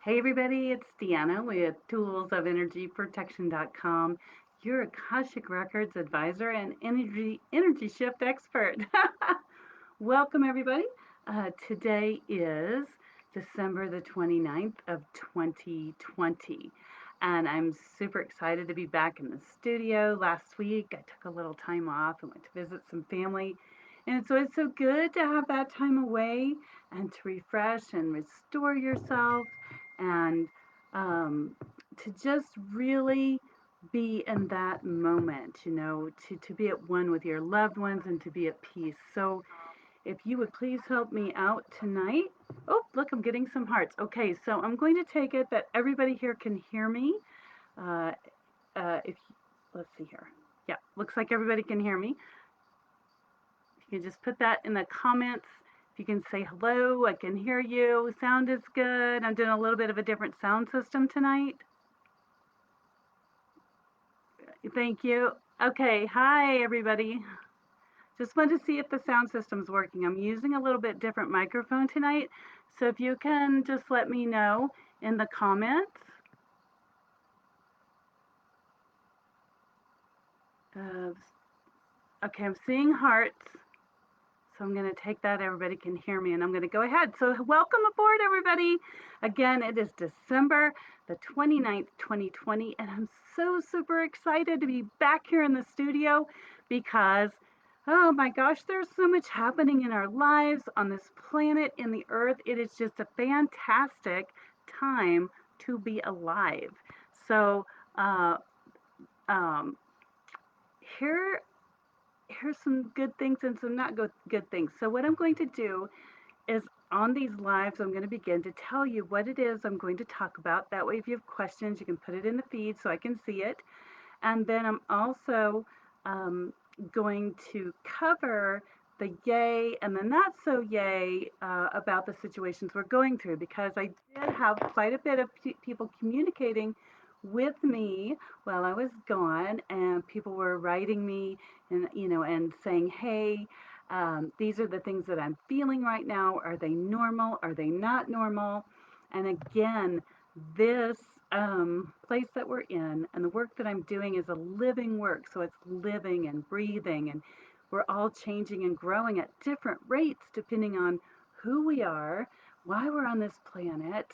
Hey everybody, it's Deanna with toolsofenergyprotection.com, your Akashic Records advisor and energy shift expert. Welcome everybody. Today is December the 29th of 2020, and I'm super excited to be back in the studio. Last week I took a little time off and went to visit some family, and so it's so good to have that time away and to refresh and restore yourself and to just really be in that moment, to be at one with your loved ones and to be at peace. So if you would please help me out tonight. Oh, look, I'm getting some hearts. Okay, so I'm going to take it that everybody here can hear me. Uh, if Let's see here. Yeah, looks like everybody can hear me. If you can just put that in the comments. If you can say hello, I can hear you. Sound is good. I'm doing a little bit of a different sound system tonight. Thank you. Okay, hi everybody. Just wanted to see if the sound system's working. I'm using a little bit different microphone tonight, so if you can just let me know in the comments. Uh, okay, I'm seeing hearts, so I'm going to take that. Everybody can hear me, and I'm going to go ahead. So welcome aboard, everybody. Again, it is December the 29th, 2020, and I'm so super excited to be back here in the studio because oh my gosh, there's so much happening in our lives on this planet, in the earth. It is just a fantastic time to be alive. So, uh, um, here, here's some good things and some not good things. So, what I'm going to do is on these lives, I'm going to begin to tell you what it is I'm going to talk about. That way, if you have questions, you can put it in the feed so I can see it. And then I'm also going to cover the yay and the not so yay about the situations we're going through, because I did have quite a bit of people communicating with me while I was gone, and people were writing me and saying, hey, these are the things that I'm feeling right now. Are they normal? Are they not normal? And again, this place that we're in and the work that I'm doing is a living work. So it's living and breathing, and we're all changing and growing at different rates depending on who we are, why we're on this planet,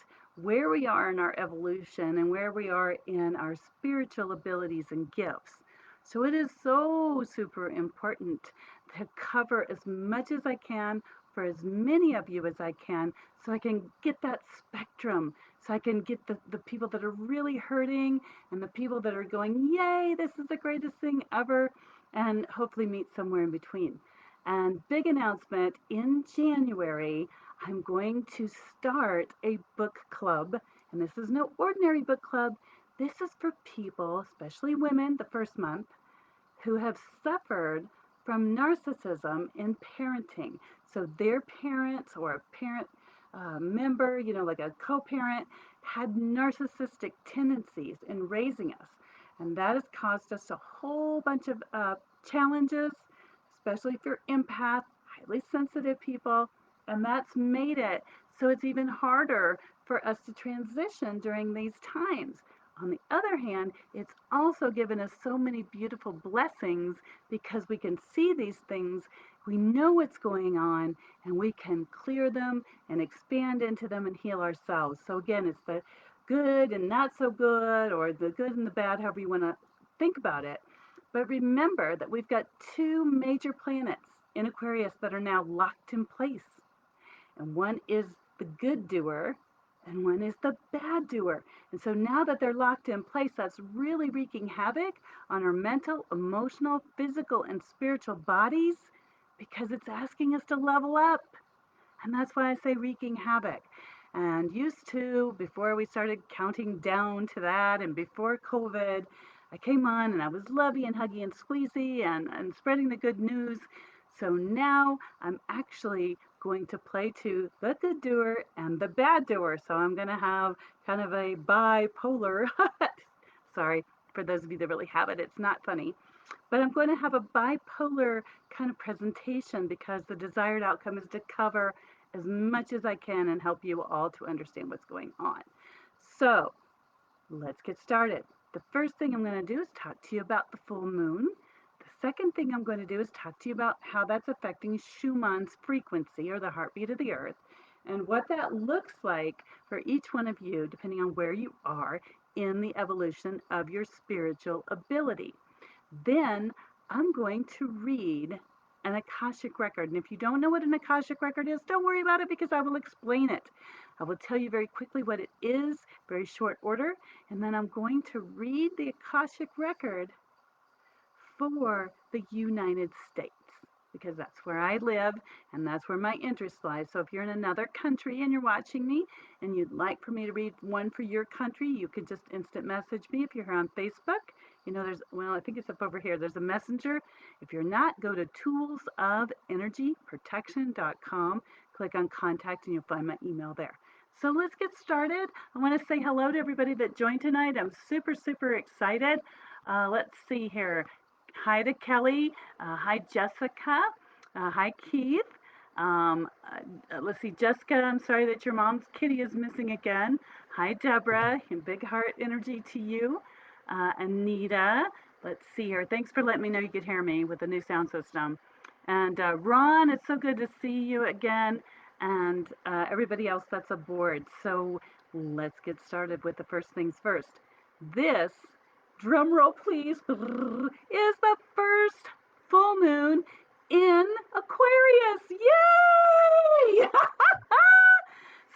where we are in our evolution, and where we are in our spiritual abilities and gifts. So it is so super important to cover as much as I can for as many of you as I can, so I can get that spectrum, so I can get the people that are really hurting and the people that are going, yay, this is the greatest thing ever, and hopefully meet somewhere in between. And big announcement, in January, I'm going to start a book club. And this is no ordinary book club. This is for people, especially women, the first month, who have suffered from narcissism in parenting. So their parents or a parent member, like a co parent, had narcissistic tendencies in raising us. And that has caused us a whole bunch of challenges, especially if you're empath, highly sensitive people. And that's made it so it's even harder for us to transition during these times. On the other hand, it's also given us so many beautiful blessings because we can see these things, we know what's going on, and we can clear them and expand into them and heal ourselves. So, again, it's the good and not so good, or the good and the bad, however you want to think about it. But remember that we've got two major planets in Aquarius that are now locked in place, and one is the good doer and one is the bad doer. And so now that they're locked in place, that's really wreaking havoc on our mental, emotional, physical, and spiritual bodies, because it's asking us to level up. And that's why I say wreaking havoc. And used to, before we started counting down to that and before COVID, I came on and I was lovey and huggy and squeezy and spreading the good news. So now I'm actually going to play to the good doer and the bad doer. So I'm going to have kind of a bipolar, sorry, for those of you that really have it, it's not funny. But I'm going to have a bipolar kind of presentation because the desired outcome is to cover as much as I can and help you all to understand what's going on. So let's get started. The first thing I'm going to do is talk to you about the full moon. The second thing I'm going to do is talk to you about how that's affecting Schumann's frequency, or the heartbeat of the earth, and what that looks like for each one of you, depending on where you are in the evolution of your spiritual ability. Then I'm going to read an Akashic record. And if you don't know what an Akashic record is, don't worry about it, because I will explain it. I will tell you very quickly what it is, very short order, and then I'm going to read the Akashic record for the United States, because that's where I live and that's where my interest lies. So if you're in another country and you're watching me and you'd like for me to read one for your country, you can just instant message me. If you're here on Facebook, I think it's up over here. There's a messenger. If you're not, go to toolsofenergyprotection.com, click on contact, and you'll find my email there. So let's get started. I want to say hello to everybody that joined tonight. I'm super, super excited. Let's see here. Hi to Kelly. Hi, Jessica. Hi, Keith. Let's see, Jessica, I'm sorry that your mom's kitty is missing again. Hi, Deborah, and big heart energy to you. Anita, let's see here. Thanks for letting me know you could hear me with the new sound system. And Ron, it's so good to see you again. And everybody else that's aboard. So let's get started with the first things first. This, drum roll please, is the first full moon in Aquarius. Yay!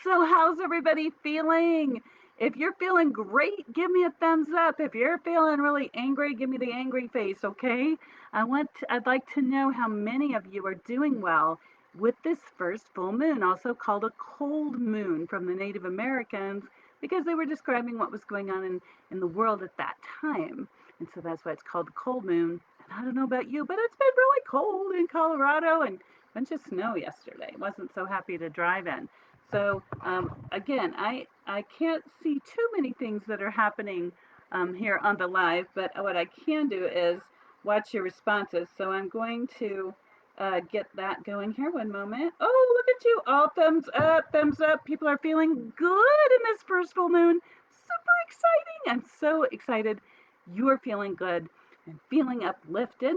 So how's everybody feeling? If you're feeling great, give me a thumbs up. If you're feeling really angry, give me the angry face, okay? I'd like to know how many of you are doing well with this first full moon, also called a cold moon from the Native Americans, because they were describing what was going on in the world at that time. And so that's why it's called the cold moon. And I don't know about you, but it's been really cold in Colorado and a bunch of snow yesterday. Wasn't so happy to drive in. So again, I can't see too many things that are happening here on the live, but what I can do is watch your responses. So I'm going to get that going here. One moment. Oh, look at you. All thumbs up, thumbs up. People are feeling good in this first full moon. Super exciting. I'm so excited. You are feeling good and feeling uplifted.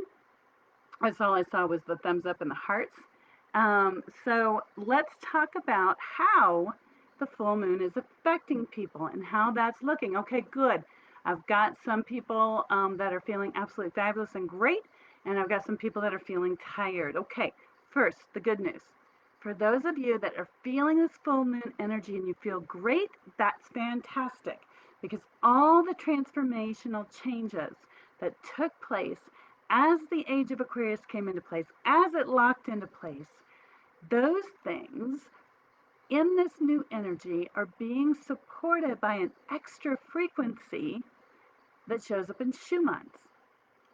That's all I saw was the thumbs up and the hearts. So let's talk about how the full moon is affecting people and how that's looking. Okay, good. I've got some people that are feeling absolutely fabulous and great, and I've got some people that are feeling tired. Okay, first, the good news. For those of you that are feeling this full moon energy and you feel great, that's fantastic, because all the transformational changes that took place as the Age of Aquarius came into place, as it locked into place, those things in this new energy are being supported by an extra frequency that shows up in Schumann's.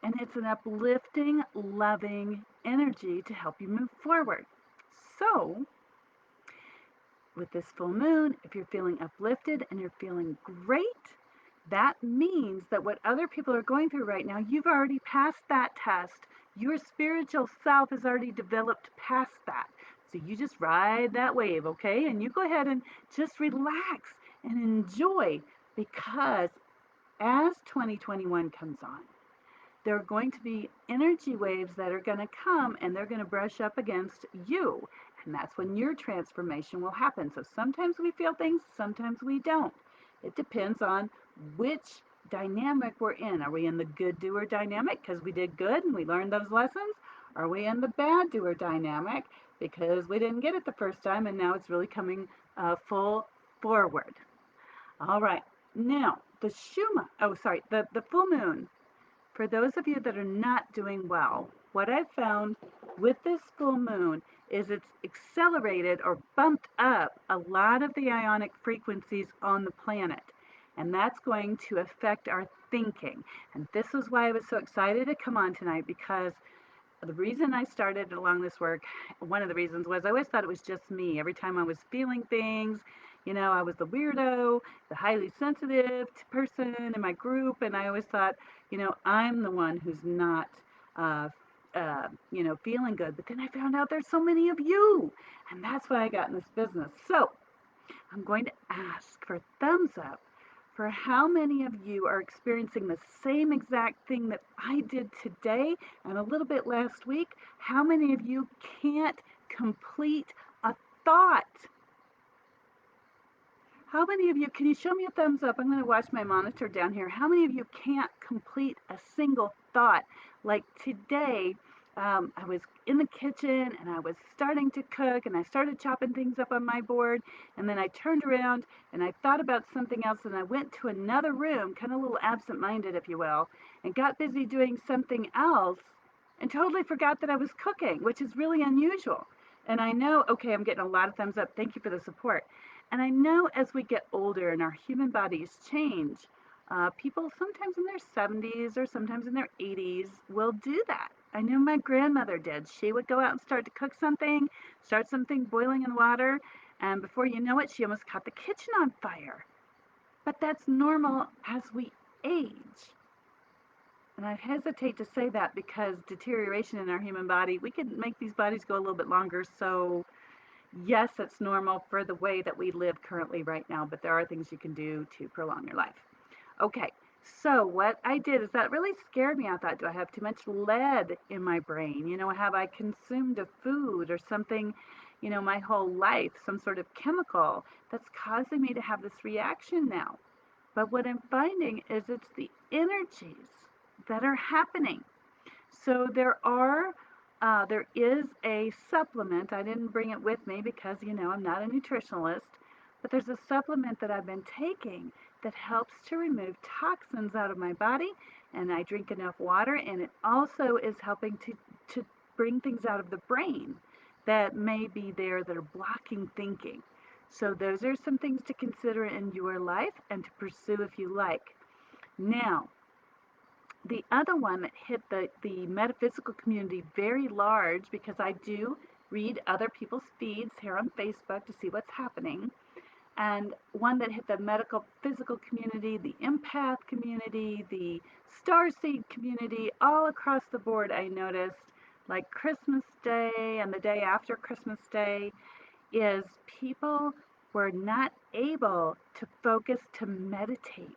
And it's an uplifting, loving energy to help you move forward. So, with this full moon, if you're feeling uplifted and you're feeling great, that means that what other people are going through right now, you've already passed that test. Your spiritual self has already developed past that. So you just ride that wave, okay? And you go ahead and just relax and enjoy, because as 2021 comes on, there are going to be energy waves that are going to come and they're going to brush up against you. And that's when your transformation will happen. So sometimes we feel things, sometimes we don't. It depends on which dynamic we're in. Are we in the good doer dynamic because we did good and we learned those lessons? Are we in the bad doer dynamic because we didn't get it the first time and now it's really coming full forward? All right. Now, the full moon, for those of you that are not doing well, what I've found with this full moon is it's accelerated or bumped up a lot of the ionic frequencies on the planet. And that's going to affect our thinking. And this is why I was so excited to come on tonight, because the reason I started along this work, one of the reasons was I always thought it was just me. Every time I was feeling things, I was the weirdo, the highly sensitive person in my group, and I always thought, I'm the one who's not, feeling good. But then I found out there's so many of you, and that's why I got in this business. So I'm going to ask for thumbs up for how many of you are experiencing the same exact thing that I did today and a little bit last week. How many of you can't complete a thought? How many of you, can you show me a thumbs up? I'm going to watch my monitor down here. How many of you can't complete a single thought? Like today, I was in the kitchen and I was starting to cook and I started chopping things up on my board, and then I turned around and I thought about something else, and I went to another room, kind of a little absent-minded, if you will, and got busy doing something else and totally forgot that I was cooking, which is really unusual. And I know, okay, I'm getting a lot of thumbs up. Thank you for the support. And I know as we get older and our human bodies change, people sometimes in their 70s or sometimes in their 80s will do that. I know my grandmother did. She would go out and start to cook something, start something boiling in water, and before you know it, she almost caught the kitchen on fire. But that's normal as we age. And I hesitate to say that because deterioration in our human body, we can make these bodies go a little bit longer. So yes, it's normal for the way that we live currently right now, but there are things you can do to prolong your life. Okay, so what I did is that really scared me. I thought, do I have too much lead in my brain? You know, have I consumed a food or something, you know, my whole life, some sort of chemical that's causing me to have this reaction now? But what I'm finding is it's the energies that are happening. So there is a supplement. I didn't bring it with me because, you know, I'm not a nutritionalist, but there's a supplement that I've been taking that helps to remove toxins out of my body, and I drink enough water, and it also is helping to bring things out of the brain that may be there that are blocking thinking. So those are some things to consider in your life and to pursue if you like. Now, the other one that hit the metaphysical community very large, because I do read other people's feeds here on Facebook to see what's happening, and one that hit the medical physical community, the empath community, the starseed community, all across the board. I noticed, like Christmas Day and the day after Christmas Day, is people were not able to focus to meditate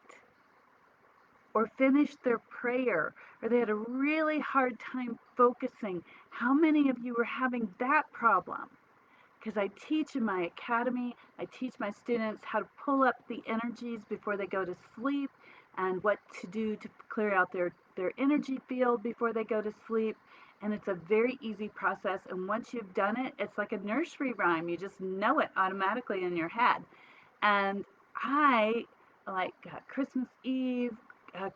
or finished their prayer, or they had a really hard time focusing. How many of you are having that problem? Because I teach in my academy, I teach my students how to pull up the energies before they go to sleep and what to do to clear out their energy field before they go to sleep. And it's a very easy process. And once you've done it, it's like a nursery rhyme. You just know it automatically in your head. And I like Christmas Eve,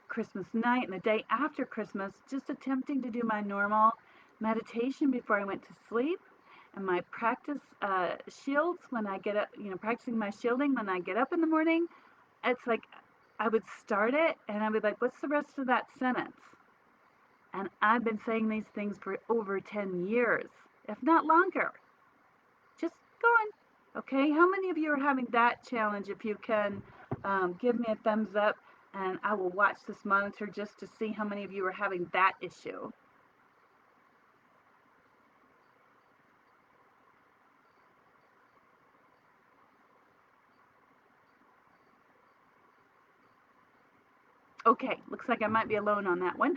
Christmas night, and the day after Christmas, just attempting to do my normal meditation before I went to sleep, and my practice shields when I get up, you know, practicing my shielding when I get up in the morning. It's like I would start it and I would be like, what's the rest of that sentence? And I've been saying these things for over 10 years, if not longer. Just go on. Okay, how many of you are having that challenge? If you can give me a thumbs up, and I will watch this monitor just to see how many of you are having that issue. Okay, looks like I might be alone on that one.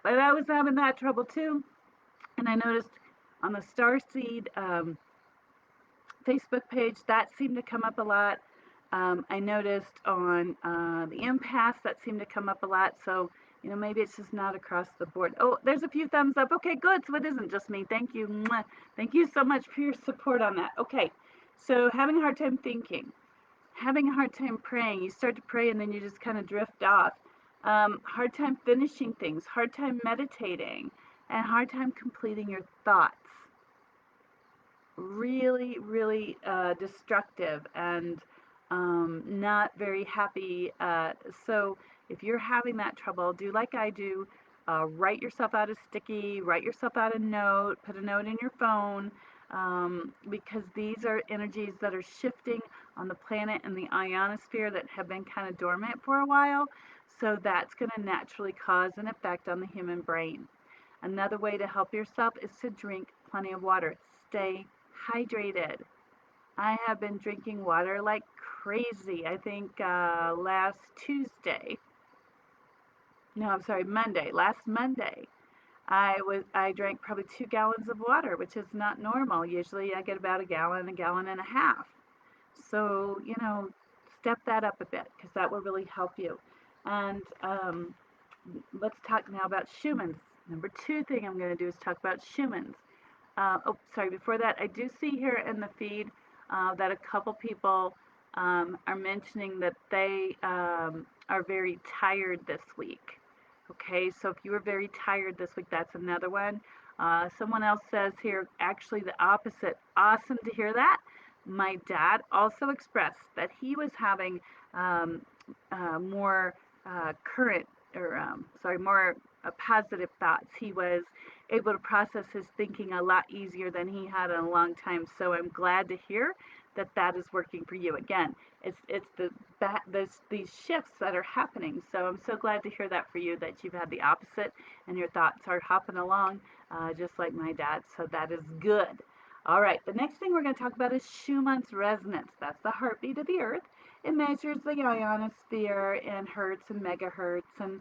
But I was having that trouble too. And I noticed on the Starseed Facebook page, that seemed to come up a lot. I noticed on the empaths that seemed to come up a lot. So, you know, maybe it's just not across the board. Oh, there's a few thumbs up. Okay, good. So it isn't just me. Thank you. Mwah. Thank you so much for your support on that. Okay, so having a hard time thinking, having a hard time praying. You start to pray and then you just kind of drift off. Hard time finishing things, hard time meditating, and hard time completing your thoughts. Really, really destructive and not very happy. So if you're having that trouble, do like I do. Write yourself out a sticky, write yourself out a note, put a note in your phone, because these are energies that are shifting on the planet and the ionosphere that have been kind of dormant for a while. So that's going to naturally cause an effect on the human brain. Another way to help yourself is to drink plenty of water. Stay hydrated. I have been drinking water like crazy. I think last Tuesday, no, I'm sorry, Monday, last Monday, I drank probably 2 gallons of water, which is not normal. Usually I get about a gallon and a half. So, step that up a bit because that will really help you. And let's talk now about Schumann's. Number two thing I'm going to do is talk about Schumann's. Oh, sorry, before that, I do see here in the feed that a couple people are mentioning that they are very tired this week. Okay, so if you were very tired this week, that's another one. Someone else says here, actually the opposite. Awesome to hear that. My dad also expressed that he was having um, more current, or sorry, more positive thoughts. He was able to process his thinking a lot easier than he had in a long time. So I'm glad to hear that that is working for you. Again, it's these shifts that are happening. So I'm so glad to hear that for you, that you've had the opposite and your thoughts are hopping along just like my dad. So that is good. All right, the next thing we're going to talk about is Schumann's resonance. That's the heartbeat of the earth. It measures the ionosphere in hertz and megahertz and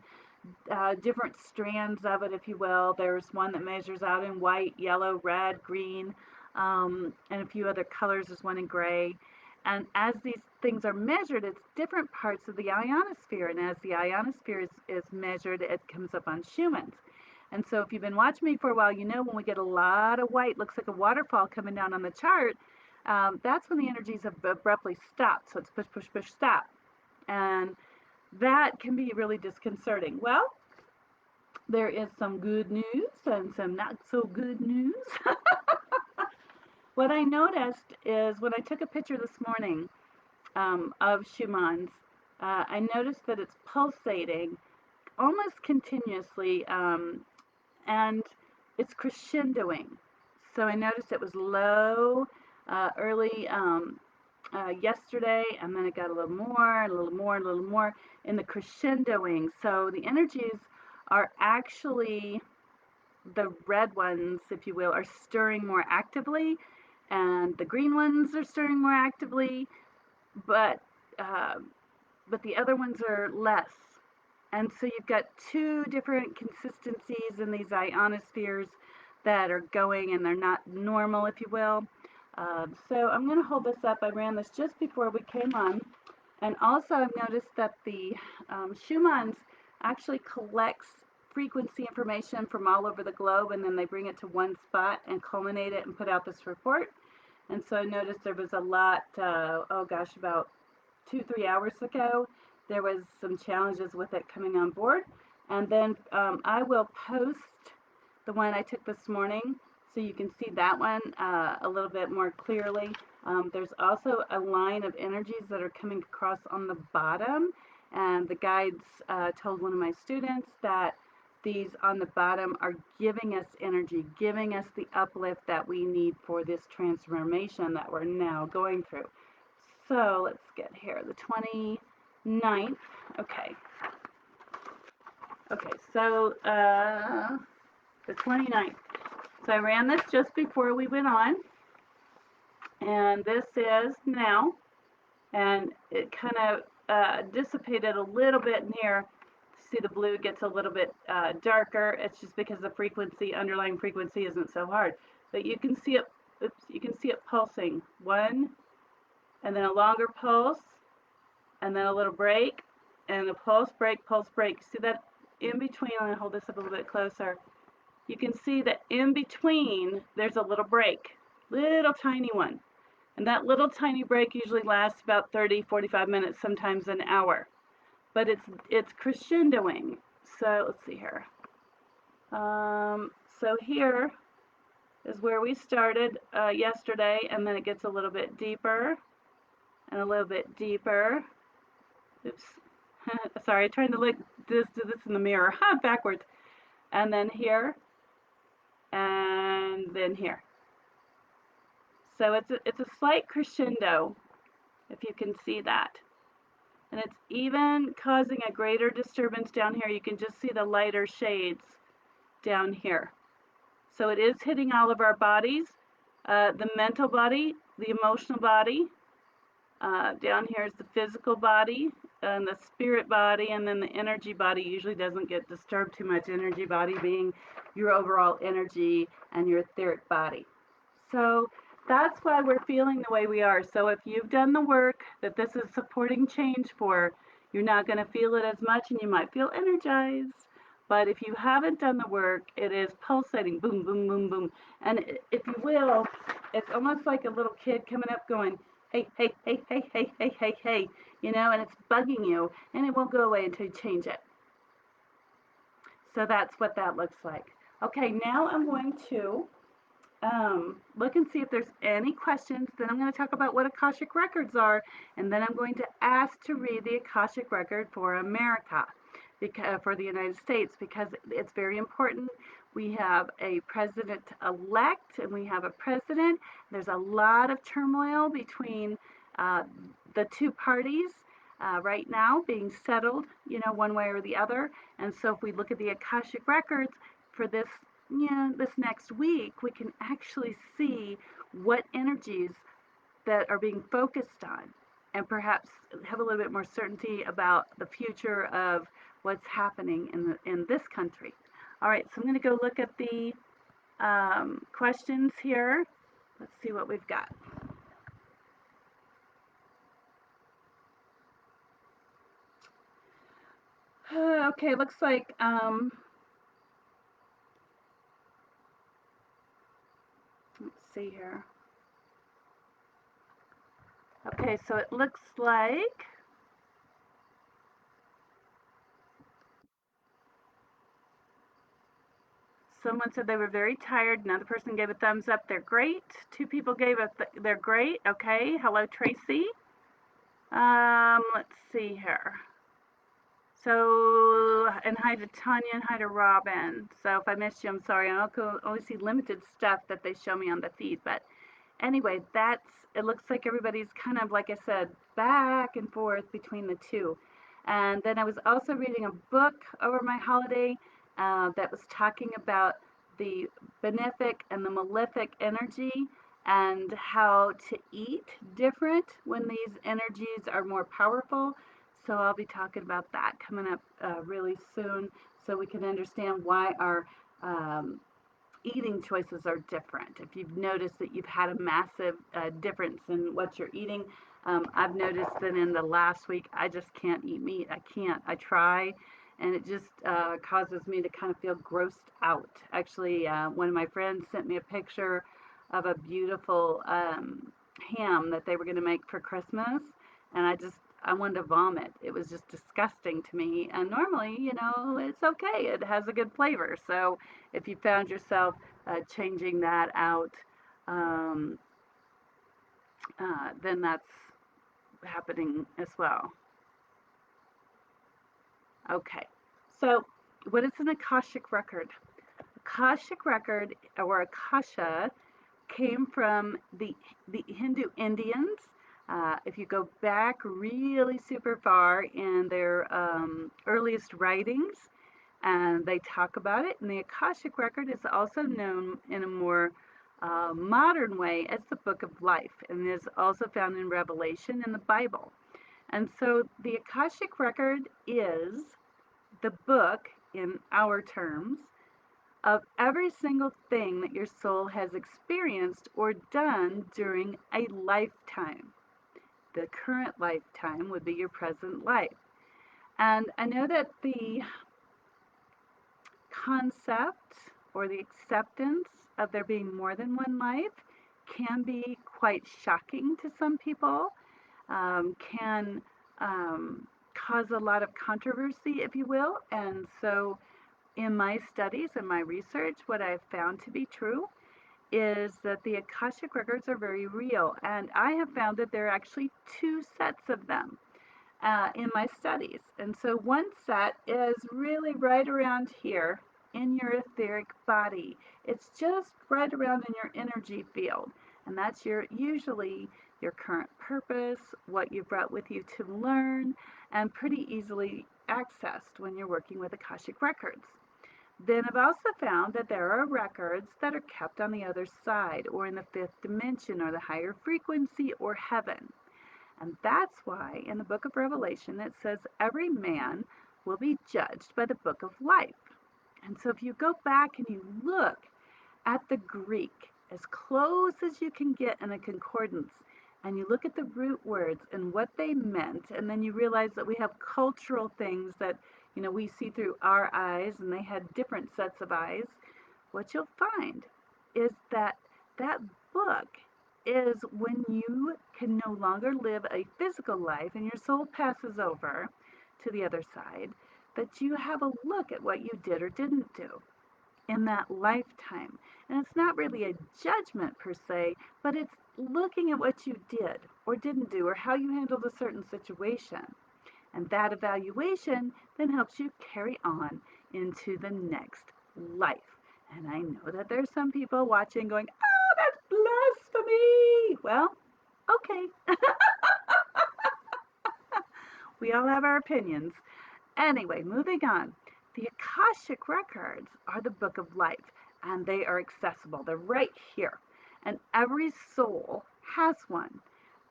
different strands of it, if you will. There's one that measures out in white, yellow, red, green, and a few other colors. There's one in gray. And as these things are measured, it's different parts of the ionosphere. And as the ionosphere is measured, it comes up on Schumann's. And so if you've been watching me for a while, you know when we get a lot of white, looks like a waterfall coming down on the chart, that's when the energies have abruptly stopped. So it's push, push, push, stop. And that can be really disconcerting. Well, there is some good news and some not so good news. What I noticed is when I took a picture this morning of Schumann's, I noticed that it's pulsating almost continuously, and it's crescendoing. So I noticed it was low early yesterday, and then it got a little more, a little more, a little more in the crescendoing. So the energies are actually, the red ones, if you will, are stirring more actively, and the green ones are stirring more actively, but uh, but the other ones are less. And so you've got two different consistencies in these ionospheres that are going, and they're not normal, if you will. So I'm going to hold this up. I ran this just before we came on. And also I've noticed that the Schumann's actually collects frequency information from all over the globe, and then they bring it to one spot and culminate it and put out this report. And so I noticed there was a lot, oh gosh, about 2, 3 hours ago, there was some challenges with it coming on board. And then I will post the one I took this morning so you can see that one a little bit more clearly. There's also a line of energies that are coming across on the bottom, and the guides told one of my students that these on the bottom are giving us energy, giving us the uplift that we need for this transformation that we're now going through. So let's get here, the 29th. Okay. Okay, so the 29th. So I ran this just before we went on, and this is now, and it kind of dissipated a little bit in here. See, the blue gets a little bit darker. It's just because the frequency, underlying frequency, isn't so hard. But you can see it. Oops, you can see it pulsing. One, and then a longer pulse, and then a little break, and a pulse, break, pulse, break. See that in between? I'm gonna hold this up a little bit closer. You can see that in between, there's a little break, little tiny one. And that little tiny break usually lasts about 30, 45 minutes, sometimes an hour. But it's crescendoing. So let's see here. So here is where we started yesterday, and then it gets a little bit deeper and a little bit deeper. Oops. Sorry, trying to do this in the mirror. Backwards. And then here, and then here. So it's a slight crescendo, if you can see that. And it's even causing a greater disturbance down here. You can just see the lighter shades down here. So it is hitting all of our bodies. The mental body the emotional body. Down here is the physical body and the spirit body, and then the energy body usually doesn't get disturbed too much. Energy body being your overall energy and your etheric body. So that's why we're feeling the way we are. So if you've done the work that this is supporting change for, you're not going to feel it as much and you might feel energized. But if you haven't done the work, it is pulsating, boom, boom, boom, boom. And if you will, it's almost like a little kid coming up going, hey, hey, hey, hey, hey, hey, hey, hey, and it's bugging you, and it won't go away until you change it. So that's what that looks like. Okay, now I'm going to look and see if there's any questions. Then I'm going to talk about what Akashic Records are, and then I'm going to ask to read the Akashic Record for America, for the United States, because it's very important. We have a president-elect, and we have a president. There's a lot of turmoil between uh, the two parties right now being settled, one way or the other. And so if we look at the Akashic Records for this next week, we can actually see what energies that are being focused on and perhaps have a little bit more certainty about the future of what's happening in this country. All right, so I'm going to go look at the questions here. Let's see what we've got. Okay, looks like let's see here. Okay, so it looks like someone said they were very tired. Another person gave a thumbs up. They're great. Two people gave they're great. Okay. Hello, Tracy. Let's see here. So, and hi to Tanya and hi to Robin. So if I missed you, I'm sorry. I only see limited stuff that they show me on the feed, but anyway, it looks like everybody's kind of, like I said, back and forth between the two. And then I was also reading a book over my holiday that was talking about the benefic and the malefic energy and how to eat different when these energies are more powerful. So I'll be talking about that coming up really soon so we can understand why our um, eating choices are different. If you've noticed that you've had a massive difference in what you're eating, I've noticed that in the last week I just can't eat meat. I can't. I try, and it just causes me to kind of feel grossed out. Actually, one of my friends sent me a picture of a beautiful ham that they were going to make for Christmas, and I wanted to vomit. It was just disgusting to me. And normally, it's okay. It has a good flavor. So if you found yourself changing that out, um, then that's happening as well. Okay. So what is an Akashic record? Akashic record, or Akasha, came from the Hindu Indians. If you go back really super far in their earliest writings, and they talk about it. And the Akashic Record is also known in a more modern way as the Book of Life, and is also found in Revelation in the Bible. And so the Akashic Record is the book, in our terms, of every single thing that your soul has experienced or done during a lifetime. The current lifetime would be your present life. And I know that the concept or the acceptance of there being more than one life can be quite shocking to some people, can cause a lot of controversy, if you will. And so, in my studies and my research, what I've found to be true is that the Akashic records are very real. And I have found that there are actually two sets of them in my studies. And so one set is really right around here in your etheric body. It's just right around in your energy field. And that's usually your current purpose, what you brought with you to learn, and pretty easily accessed when you're working with Akashic Records. Then I've also found that there are records that are kept on the other side, or in the fifth dimension, or the higher frequency, or heaven. And that's why in the book of Revelation it says every man will be judged by the book of life. And so if you go back and you look at the Greek as close as you can get in a concordance, and you look at the root words and what they meant, and then you realize that we have cultural things that we see through our eyes, and they had different sets of eyes. What you'll find is that that book is when you can no longer live a physical life and your soul passes over to the other side, that you have a look at what you did or didn't do in that lifetime. And it's not really a judgment per se, but it's looking at what you did or didn't do or how you handled a certain situation. And that evaluation then helps you carry on into the next life. And I know that there's some people watching going, oh, that's blasphemy. Well, okay. We all have our opinions. Anyway, moving on. The Akashic Records are the book of life, and they are accessible. They're right here. And every soul has one.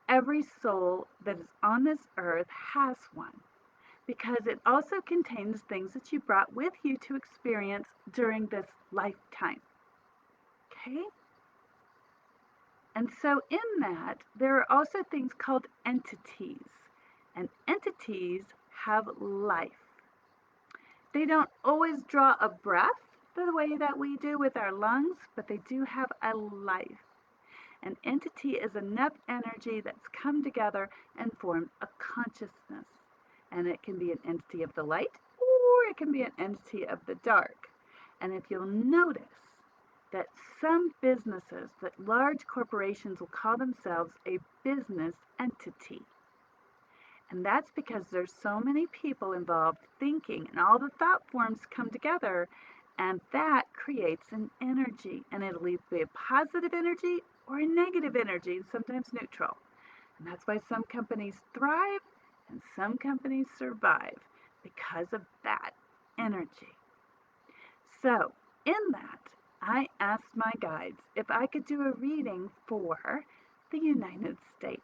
Every soul that is on this earth has one, because it also contains things that you brought with you to experience during this lifetime. Okay? And so in that, there are also things called entities. And entities have life. They don't always draw a breath the way that we do with our lungs, but they do have a life. An entity is enough energy that's come together and formed a consciousness. And it can be an entity of the light, or it can be an entity of the dark. And if you'll notice that some businesses, that large corporations will call themselves a business entity. And that's because there's so many people involved thinking, and all the thought forms come together, and that creates an energy. And it'll either be a positive energy or a negative energy, and sometimes neutral. And that's why some companies thrive and some companies survive, because of that energy. So, in that, I asked my guides if I could do a reading for the United States.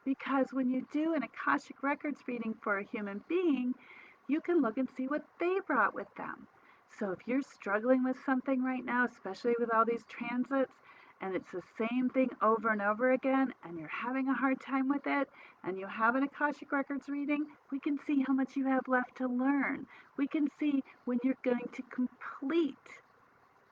Because when you do an Akashic Records reading for a human being, you can look and see what they brought with them. So if you're struggling with something right now, especially with all these transits, and it's the same thing over and over again, and you're having a hard time with it, and you have an Akashic Records reading, we can see how much you have left to learn. We can see when you're going to complete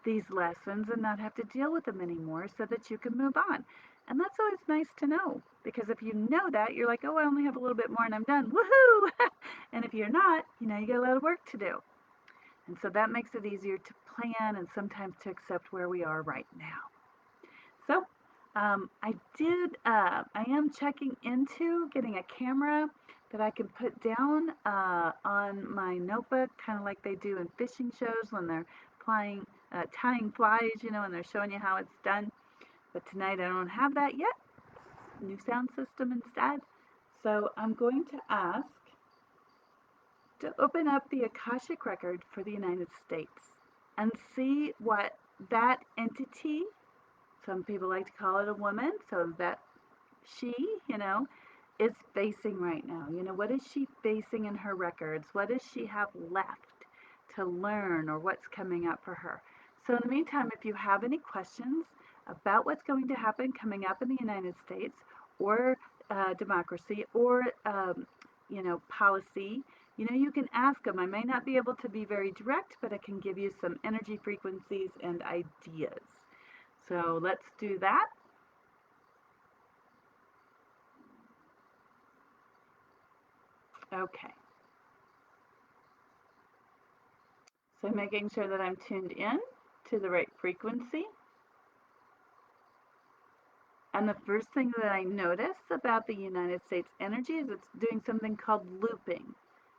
these lessons and not have to deal with them anymore, so that you can move on. And that's always nice to know, because if you know that, you're like, oh, I only have a little bit more and I'm done. Woohoo! And if you're not, you got a lot of work to do. And so that makes it easier to plan and sometimes to accept where we are right now. So I am checking into getting a camera that I can put down on my notebook, kind of like they do in fishing shows when they're tying flies, and they're showing you how it's done. But tonight I don't have that yet. New sound system instead. So I'm going to ask to open up the Akashic Record for the United States and see what that entity, some people like to call it a woman, so that she, is facing right now. What is she facing in her records? What does she have left to learn, or what's coming up for her? So in the meantime, if you have any questions about what's going to happen coming up in the United States, or democracy, or policy, you can ask them. I may not be able to be very direct, but I can give you some energy frequencies and ideas. So let's do that. Okay. So making sure that I'm tuned in to the right frequency. And the first thing that I notice about the United States energy is it's doing something called looping,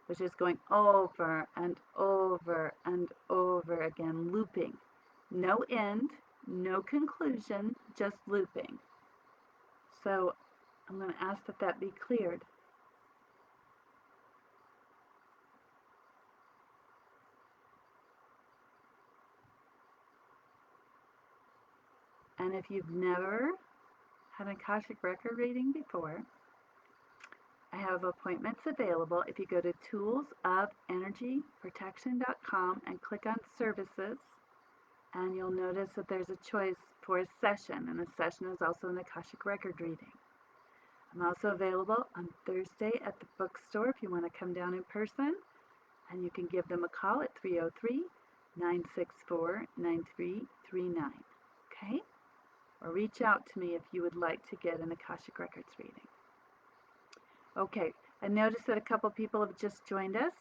which is going over and over and over again, looping. No end, no conclusion, just looping. So I'm going to ask that that be cleared. And if you've never had an Akashic record reading before, I have appointments available. If you go to toolsofenergyprotection.com and click on services, and you'll notice that there's a choice for a session, and a session is also an Akashic record reading. I'm also available on Thursday at the bookstore if you want to come down in person, and you can give them a call at 303-964-9339, okay? Or reach out to me if you would like to get an Akashic Records reading. Okay, I noticed that a couple people have just joined us,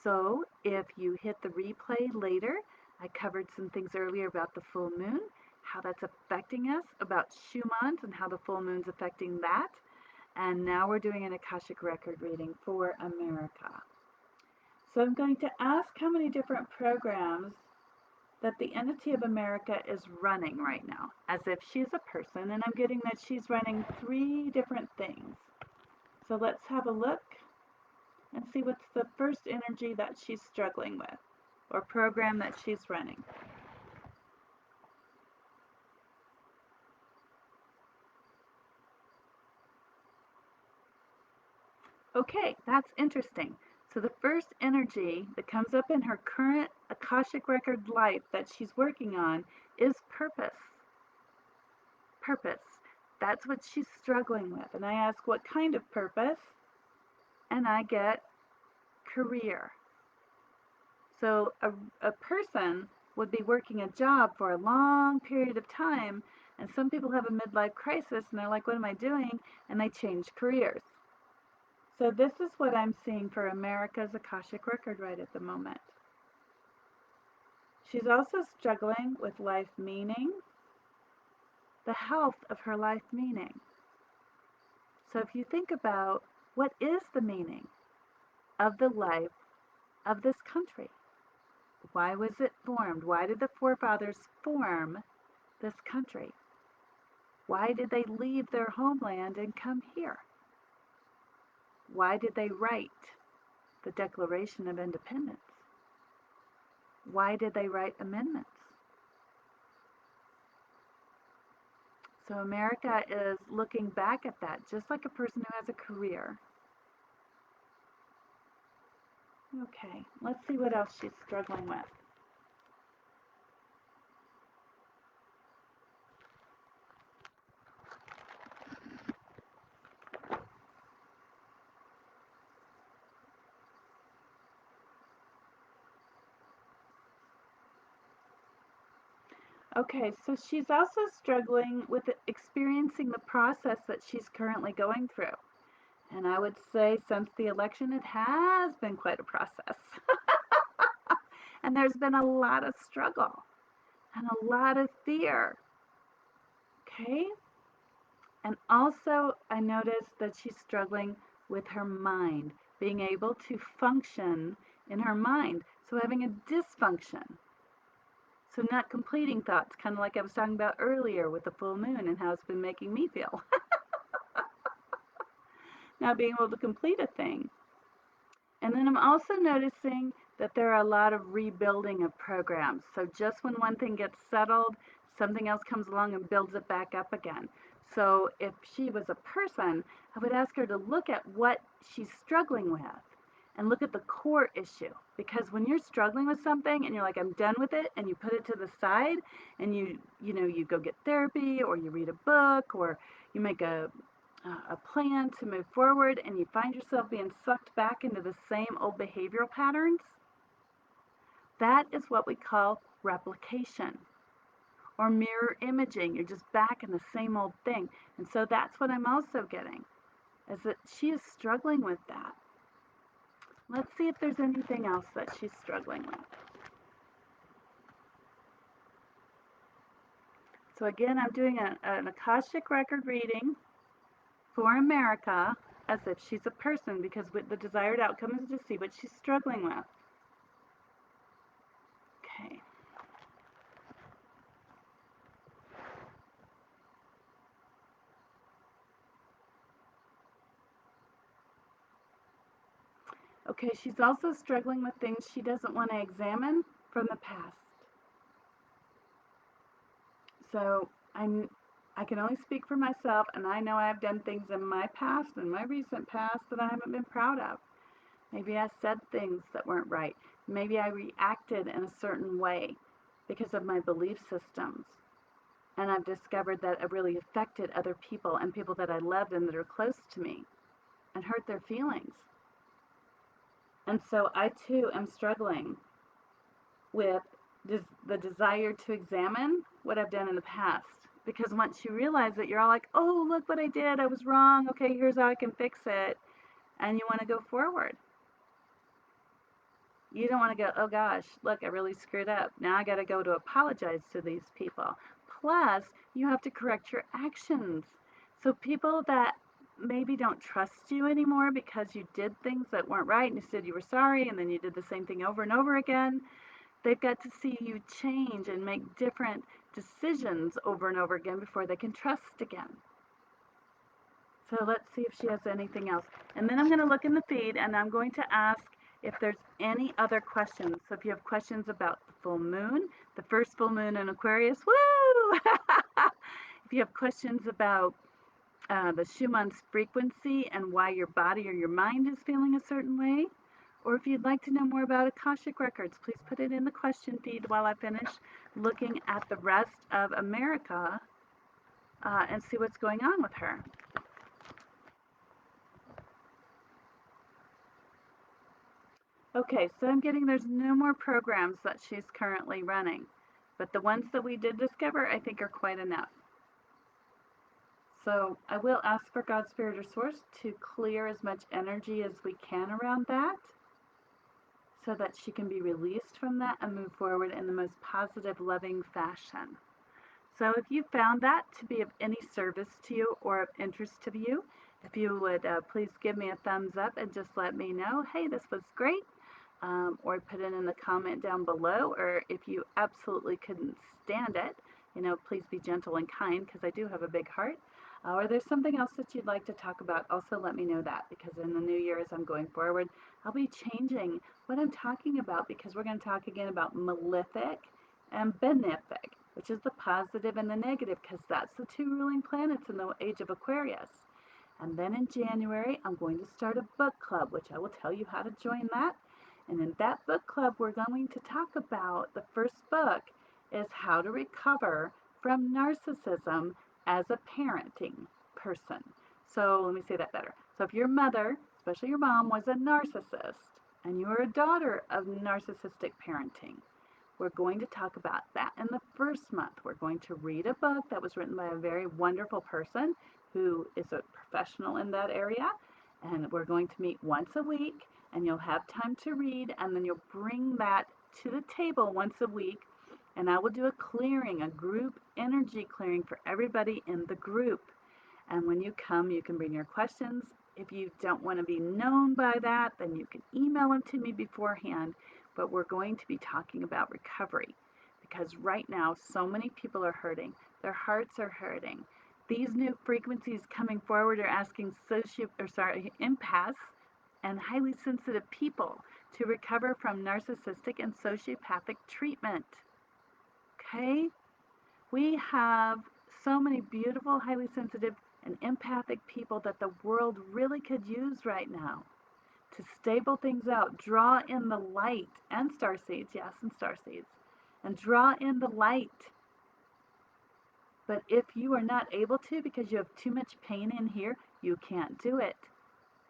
so if you hit the replay later, I covered some things earlier about the full moon, how that's affecting us, about Schumann's and how the full moon's affecting that, and now we're doing an Akashic record reading for America. So I'm going to ask how many different programs that the entity of America is running right now, as if she's a person, and I'm getting that she's running 3 different things. So let's have a look and see what's the first energy that she's struggling with, or program that she's running. Okay, that's interesting. So the first energy that comes up in her current Akashic record life that she's working on is purpose. Purpose. That's what she's struggling with. And I ask what kind of purpose, and I get career. So a person would be working a job for a long period of time, and some people have a midlife crisis and they're like, what am I doing? And they change careers. So this is what I'm seeing for America's Akashic record right at the moment. She's also struggling with life meaning, the health of her life meaning. So if you think about what is the meaning of the life of this country? Why was it formed? Why did the forefathers form this country? Why did they leave their homeland and come here? Why did they write the Declaration of Independence? Why did they write amendments? So America is looking back at that, just like a person who has a career. Okay, let's see what else she's struggling with. Okay, so she's also struggling with experiencing the process that she's currently going through. And I would say since the election, it has been quite a process. And there's been a lot of struggle and a lot of fear. Okay? And also, I noticed that she's struggling with her mind, being able to function in her mind. So having a dysfunction. So not completing thoughts, kind of like I was talking about earlier with the full moon and how it's been making me feel. Not being able to complete a thing. And then I'm also noticing that there are a lot of rebuilding of programs. So just when one thing gets settled, something else comes along and builds it back up again. So if she was a person, I would ask her to look at what she's struggling with and look at the core issue. Because when you're struggling with something and you're like, I'm done with it, and you put it to the side and you go get therapy, or you read a book, or you make a plan to move forward, and you find yourself being sucked back into the same old behavioral patterns, that is what we call replication or mirror imaging. You're just back in the same old thing. And so that's what I'm also getting, is that she is struggling with that. Let's see if there's anything else that she's struggling with. So again, I'm doing an Akashic record reading for America as if she's a person, because the desired outcome is to see what she's struggling with. Okay. Okay, she's also struggling with things she doesn't want to examine from the past. So I'm, I can only speak for myself, and I know I've done things in my past, in my recent past, that I haven't been proud of. Maybe I said things that weren't right. Maybe I reacted in a certain way because of my belief systems. And I've discovered that it really affected other people and people that I loved and that are close to me and hurt their feelings. And so I too am struggling with the desire to examine what I've done in the past. Because once you realize it, you're all like, oh, look what I did. I was wrong. Okay, here's how I can fix it. And you want to go forward. You don't want to go, oh gosh, look, I really screwed up. Now I got to go to apologize to these people. Plus, you have to correct your actions. So people that maybe don't trust you anymore because you did things that weren't right and you said you were sorry and then you did the same thing over and over again, they've got to see you change and make different decisions over and over again before they can trust again. So let's see if she has anything else. And then I'm going to look in the feed and I'm going to ask if there's any other questions. So if you have questions about the full moon, the first full moon in Aquarius, woo! If you have questions about the Schumann's frequency and why your body or your mind is feeling a certain way, or if you'd like to know more about Akashic Records, please put it in the question feed while I finish looking at the rest of America and see what's going on with her. Okay, so I'm getting there's no more programs that she's currently running, but the ones that we did discover I think are quite enough. So I will ask for God's Spirit or Source to clear as much energy as we can around that so that she can be released from that and move forward in the most positive, loving fashion. So if you found that to be of any service to you or of interest to you, if you would please give me a thumbs up and just let me know, hey, this was great. Or put it in the comment down below, or if you absolutely couldn't stand it, please be gentle and kind because I do have a big heart. Or there's something else that you'd like to talk about, also let me know that, because in the new year as I'm going forward, I'll be changing what I'm talking about, because we're going to talk again about malefic and benefic, which is the positive and the negative, because that's the two ruling planets in the Age of Aquarius. And then in January, I'm going to start a book club, which I will tell you how to join that. And in that book club, we're going to talk about the first book is how to recover from narcissism as a parenting person. So let me say that better. So if your mother, especially your mom, was a narcissist and you are a daughter of narcissistic parenting, we're going to talk about that in the first month. We're going to read a book that was written by a very wonderful person who is a professional in that area. And we're going to meet once a week, and you'll have time to read, and then you'll bring that to the table once a week. And I will do a clearing, a group energy clearing for everybody in the group. And when you come, you can bring your questions. If you don't want to be known by that, then you can email them to me beforehand. But we're going to be talking about recovery, because right now so many people are hurting. Their hearts are hurting. These new frequencies coming forward are asking empaths and highly sensitive people to recover from narcissistic and sociopathic treatment. Okay? We have so many beautiful, highly sensitive, and empathic people that the world really could use right now to stable things out, draw in the light and star seeds, yes, and star seeds, and draw in the light. But if you are not able to because you have too much pain in here, you can't do it.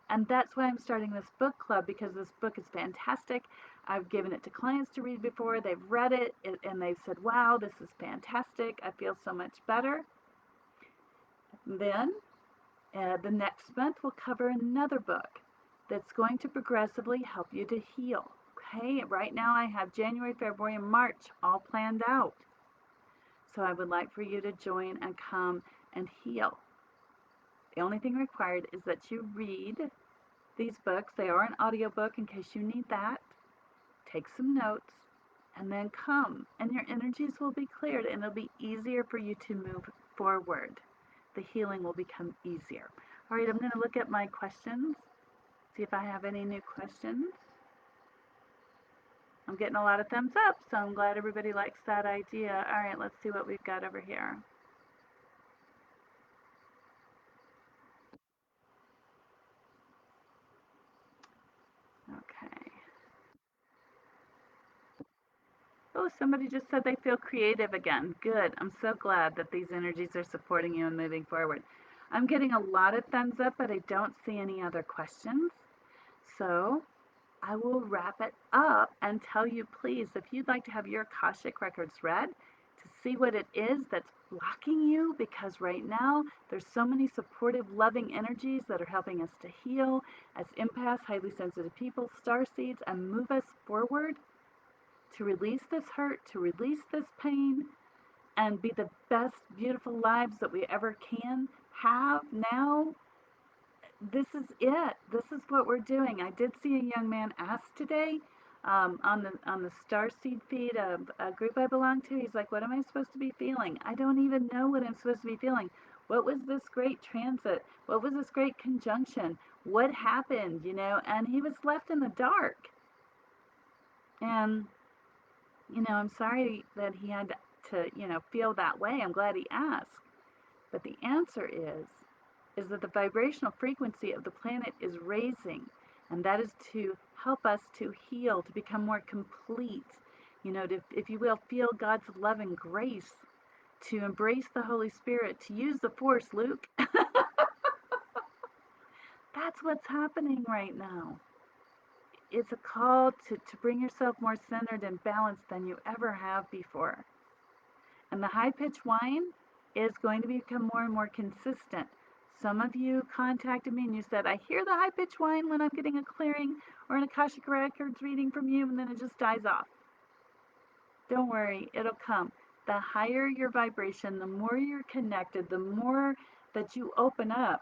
And that's why I'm starting this book club, because this book is fantastic. I've given it to clients to read before. They've read it and they've said, wow, this is fantastic. I feel so much better. Then the next month we'll cover another book that's going to progressively help you to heal. Okay, right now I have January, February, and March all planned out. So I would like for you to join and come and heal. The only thing required is that you read these books. They are an audiobook in case you need that. Take some notes and then come, and your energies will be cleared and it'll be easier for you to move forward. The healing will become easier. All right, I'm going to look at my questions, see if I have any new questions. I'm getting a lot of thumbs up, so I'm glad everybody likes that idea. All right, let's see what we've got over here. Okay. Oh, somebody just said they feel creative again. Good. I'm so glad that these energies are supporting you and moving forward. I'm getting a lot of thumbs up, but I don't see any other questions. So I will wrap it up and tell you, please, if you'd like to have your Akashic Records read, to see what it is that's blocking you, because right now there's so many supportive, loving energies that are helping us to heal as empaths, highly sensitive people, star seeds, and move us forward to release this hurt, to release this pain, and be the best, beautiful lives that we ever can have now. This is it. This is what we're doing. I did see a young man ask today on the Starseed feed, a group I belong to. He's like, "What am I supposed to be feeling? I don't even know what I'm supposed to be feeling. What was this great transit? What was this great conjunction? What happened? You know?" And he was left in the dark. And I'm sorry that he had to feel that way. I'm glad he asked. But the answer is that the vibrational frequency of the planet is raising, and that is to help us to heal, to become more complete, to, if you will, feel God's love and grace, to embrace the Holy Spirit, to use the Force, Luke. That's what's happening right now. It's a call to bring yourself more centered and balanced than you ever have before. And the high-pitched whine is going to become more and more consistent. Some of you contacted me and you said, "I hear the high-pitched whine when I'm getting a clearing or an Akashic Records reading from you, and then it just dies off." Don't worry, it'll come. The higher your vibration, the more you're connected, the more that you open up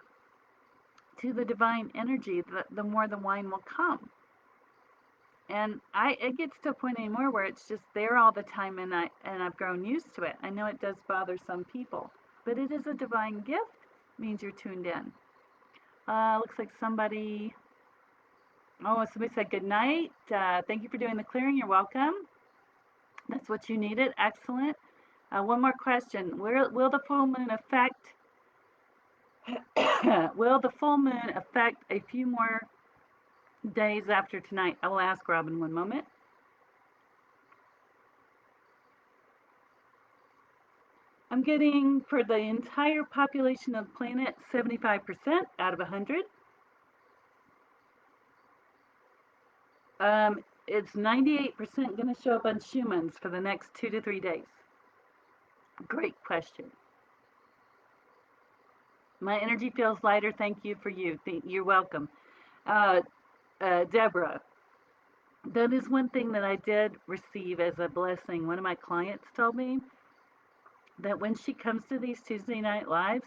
to the divine energy, the more the whine will come. And it gets to a point anymore where it's just there all the time, and I've grown used to it. I know it does bother some people, but it is a divine gift. It means you're tuned in. Looks like somebody said good night. Thank you for doing the clearing. You're welcome. That's what you needed. Excellent. One more question. Will the full moon affect will the full moon affect a few more days after tonight? I will ask Robin one moment. I'm getting, for the entire population of the planet, 75% out of 100. It's 98% going to show up on Schumann's for the next 2 to 3 days. Great question. My energy feels lighter. Thank you for you. You're welcome. Deborah, that is one thing that I did receive as a blessing. One of my clients told me that when she comes to these Tuesday night lives,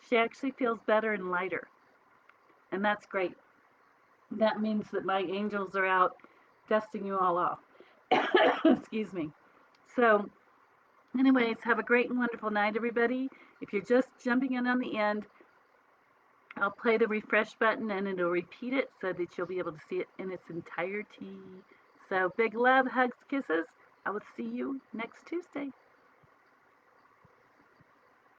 she actually feels better and lighter. And that's great. That means that my angels are out dusting you all off. Excuse me. So, anyways, have a great and wonderful night, everybody. If you're just jumping in on the end, I'll play the refresh button and it'll repeat it so that you'll be able to see it in its entirety. So, big love, hugs, kisses. I will see you next Tuesday.